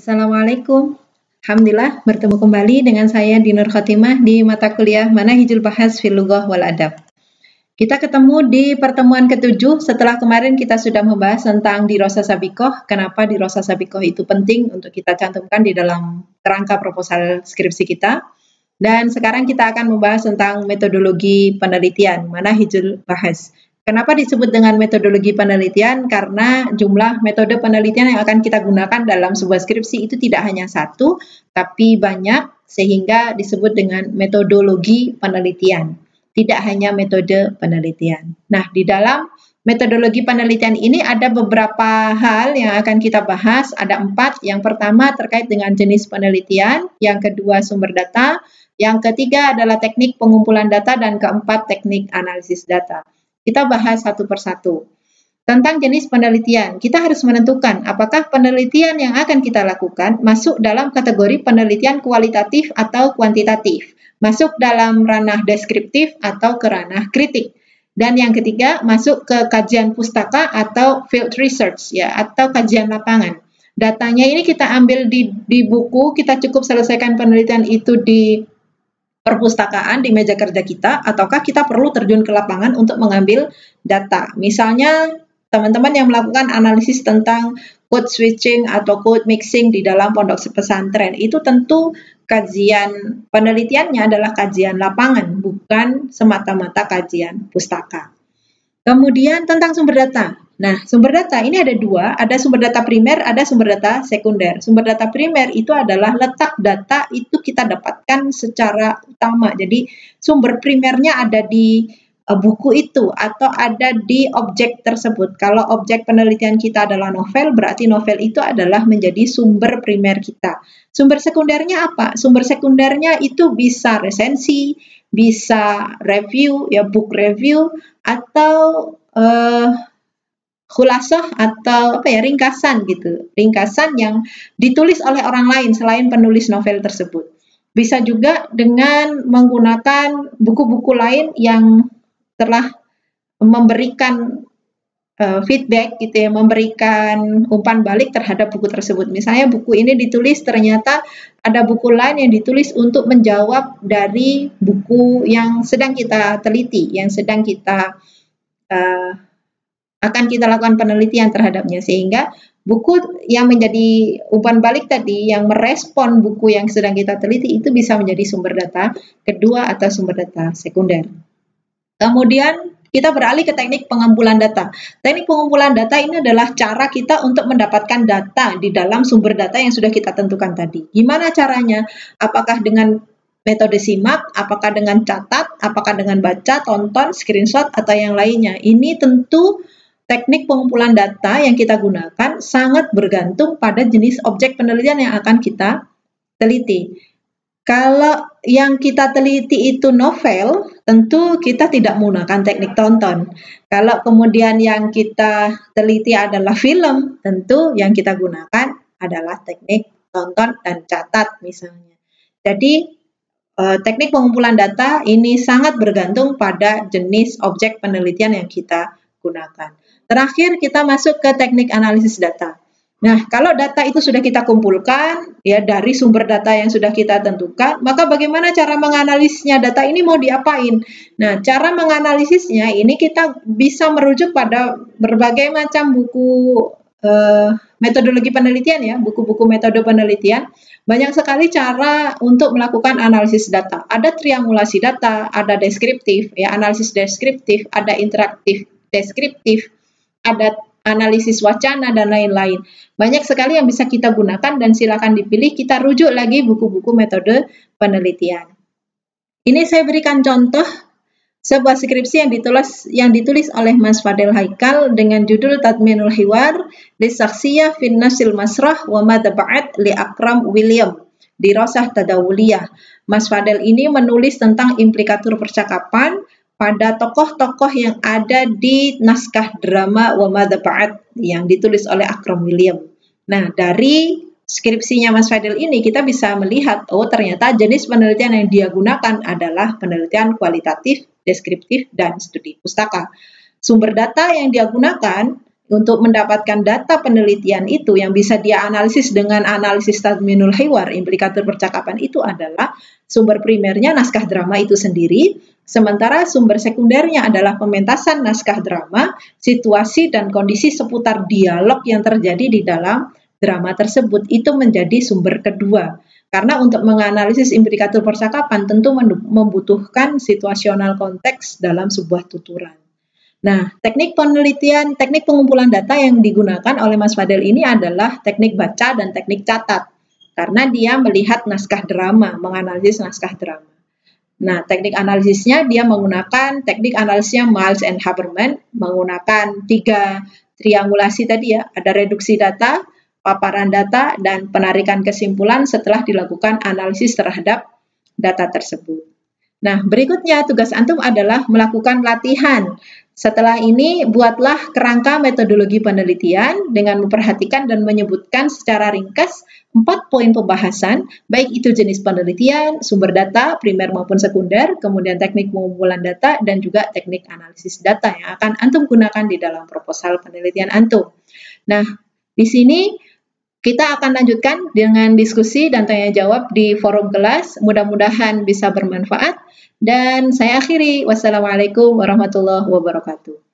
Assalamualaikum. Alhamdulillah bertemu kembali dengan saya Dinur Khotimah di mata kuliah Manahijul Bahas fil Lughah wal Adab. Kita ketemu di pertemuan ke-7 setelah kemarin kita sudah membahas tentang dirasa sabikoh, kenapa dirasa sabikoh itu penting untuk kita cantumkan di dalam kerangka proposal skripsi kita. Dan sekarang kita akan membahas tentang metodologi penelitian, Manahijul Bahas. Kenapa disebut dengan metodologi penelitian? Karena jumlah metode penelitian yang akan kita gunakan dalam sebuah skripsi itu tidak hanya satu, tapi banyak, sehingga disebut dengan metodologi penelitian. Tidak hanya metode penelitian. Nah, di dalam metodologi penelitian ini ada beberapa hal yang akan kita bahas, ada 4. Yang pertama terkait dengan jenis penelitian, yang kedua sumber data, yang ketiga adalah teknik pengumpulan data, dan keempat teknik analisis data. Kita bahas satu persatu. Tentang jenis penelitian, kita harus menentukan apakah penelitian yang akan kita lakukan masuk dalam kategori penelitian kualitatif atau kuantitatif, masuk dalam ranah deskriptif atau ke ranah kritik. Dan yang ketiga, masuk ke kajian pustaka atau field research, ya, atau kajian lapangan. Datanya ini kita ambil di buku, kita cukup selesaikan penelitian itu di perpustakaan di meja kerja kita, ataukah kita perlu terjun ke lapangan untuk mengambil data. Misalnya teman-teman yang melakukan analisis tentang code switching atau code mixing di dalam pondok pesantren, itu tentu kajian penelitiannya adalah kajian lapangan, bukan semata-mata kajian pustaka. Kemudian tentang sumber data. Nah, sumber data ini ada 2, ada sumber data primer, ada sumber data sekunder. Sumber data primer itu adalah letak data itu kita dapatkan secara utama. Jadi, sumber primernya ada di buku itu atau ada di objek tersebut. Kalau objek penelitian kita adalah novel, berarti novel itu adalah menjadi sumber primer kita. Sumber sekundernya apa? Sumber sekundernya itu bisa resensi, bisa review, ya book review, atau khulasah atau ringkasan gitu. Ringkasan yang ditulis oleh orang lain selain penulis novel tersebut. Bisa juga dengan menggunakan buku-buku lain yang telah memberikan feedback gitu ya, memberikan umpan balik terhadap buku tersebut. Misalnya buku ini ditulis, ternyata ada buku lain yang ditulis untuk menjawab dari buku yang sedang kita teliti, yang sedang kita akan kita lakukan penelitian terhadapnya, sehingga buku yang menjadi umpan balik tadi, yang merespon buku yang sedang kita teliti, itu bisa menjadi sumber data kedua atau sumber data sekunder. Kemudian kita beralih ke teknik pengumpulan data. Teknik pengumpulan data ini adalah cara kita untuk mendapatkan data di dalam sumber data yang sudah kita tentukan tadi. Gimana caranya? Apakah dengan metode simak, apakah dengan catat, apakah dengan baca, tonton, screenshot, atau yang lainnya? Ini tentu teknik pengumpulan data yang kita gunakan sangat bergantung pada jenis objek penelitian yang akan kita teliti. Kalau yang kita teliti itu novel, tentu kita tidak menggunakan teknik tonton. Kalau kemudian yang kita teliti adalah film, tentu yang kita gunakan adalah teknik tonton dan catat misalnya. Jadi, teknik pengumpulan data ini sangat bergantung pada jenis objek penelitian yang kita gunakan. Terakhir, kita masuk ke teknik analisis data. Nah, kalau data itu sudah kita kumpulkan ya dari sumber data yang sudah kita tentukan, maka bagaimana cara menganalisisnya? Data ini mau diapain? Nah, cara menganalisisnya ini kita bisa merujuk pada berbagai macam buku metodologi penelitian ya, buku-buku metode penelitian. Banyak sekali cara untuk melakukan analisis data. Ada triangulasi data, ada deskriptif ya, analisis deskriptif, ada interaktif deskriptif, ada analisis wacana, dan lain-lain. Banyak sekali yang bisa kita gunakan dan silakan dipilih, kita rujuk lagi buku-buku metode penelitian. Ini saya berikan contoh sebuah skripsi yang ditulis oleh Mas Fadel Haikal dengan judul Tadminul Hiwar Lisaksiyah fin Nasil Masrah wa Madaba'at li Akram William Dirasah Tadawuliyah. Mas Fadel ini menulis tentang implikatur percakapan pada tokoh-tokoh yang ada di naskah drama Wa Madaba'at yang ditulis oleh Akram William. Nah, dari skripsinya Mas Fadel ini kita bisa melihat, oh ternyata jenis penelitian yang dia gunakan adalah penelitian kualitatif, deskriptif, dan studi pustaka. Sumber data yang dia gunakan untuk mendapatkan data penelitian itu yang bisa dia analisis dengan analisis tadminul hiwar, implikator percakapan itu adalah sumber primernya naskah drama itu sendiri, sementara sumber sekundernya adalah pementasan naskah drama, situasi dan kondisi seputar dialog yang terjadi di dalam drama tersebut. Itu menjadi sumber kedua. Karena untuk menganalisis implikator percakapan tentu membutuhkan situasional konteks dalam sebuah tuturan. Nah, teknik penelitian, teknik pengumpulan data yang digunakan oleh Mas Fadel ini adalah teknik baca dan teknik catat. Karena dia melihat naskah drama, menganalisis naskah drama. Nah, teknik analisisnya dia menggunakan teknik analisisnya Miles and Haberman, menggunakan 3 triangulasi tadi ya, ada reduksi data, paparan data, dan penarikan kesimpulan setelah dilakukan analisis terhadap data tersebut. Nah, berikutnya tugas antum adalah melakukan latihan. Setelah ini, buatlah kerangka metodologi penelitian dengan memperhatikan dan menyebutkan secara ringkas 4 poin pembahasan, baik itu jenis penelitian, sumber data, primer maupun sekunder, kemudian teknik pengumpulan data, dan juga teknik analisis data yang akan antum gunakan di dalam proposal penelitian antum. Nah, di sini kita akan lanjutkan dengan diskusi dan tanya jawab di forum kelas. Mudah-mudahan bisa bermanfaat. Dan saya akhiri. Wassalamualaikum warahmatullahi wabarakatuh.